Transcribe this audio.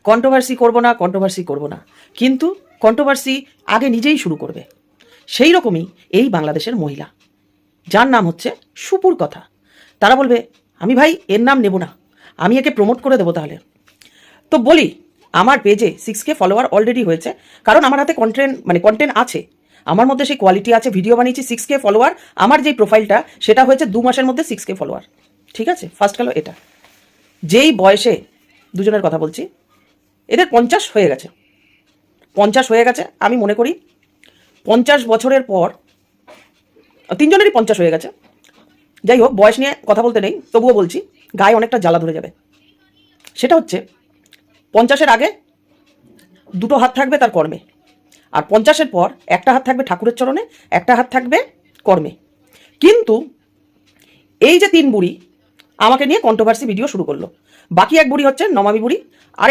Controversy করব না, কিন্তু কন্ট্রোভার্সি আগে নিজেই শুরু করবে। সেই রকমই এই বাংলাদেশের মহিলা, যার নাম হচ্ছে সুপুর কথা। তারা বলবে আমি ভাই এর নাম নেব না, আমি একে প্রমোট করে দেবো। তাহলে তো বলি, আমার পেজে 6K ফলোয়ার অলরেডি হয়েছে, কারণ আমার হাতে কন্টেন্ট আছে, আমার মধ্যে সেই কোয়ালিটি আছে। ভিডিও বানিয়েছি, 6K ফলোয়ার। আমার যেই প্রোফাইলটা সেটা হয়েছে 2 মাসের মধ্যে 6K ফলোয়ার। ঠিক আছে, ফার্স্ট গেল এটা। যেই বয়সে, দুজনের কথা বলছি, এদের 50 হয়ে গেছে, 50 হয়ে গেছে। আমি মনে করি 50 বছরের পর তিনজনেরই 50 হয়ে গেছে। যাই হোক, বয়স নিয়ে কথা বলতে নেই, তবুও বলছি, গায়ে অনেকটা জ্বালা ধরে যাবে। সেটা হচ্ছে 50-এর আগে দুটো হাত থাকবে তার কর্মে, আর 50-এর পর একটা হাত থাকবে ঠাকুরের চরণে, একটা হাত থাকবে কর্মে। কিন্তু এই যে 3 বুড়ি আমাকে নিয়ে কন্ট্রোভার্সি ভিডিও শুরু করলো, বাকি এক বুড়ি হচ্ছে নমামি বুড়ি, আর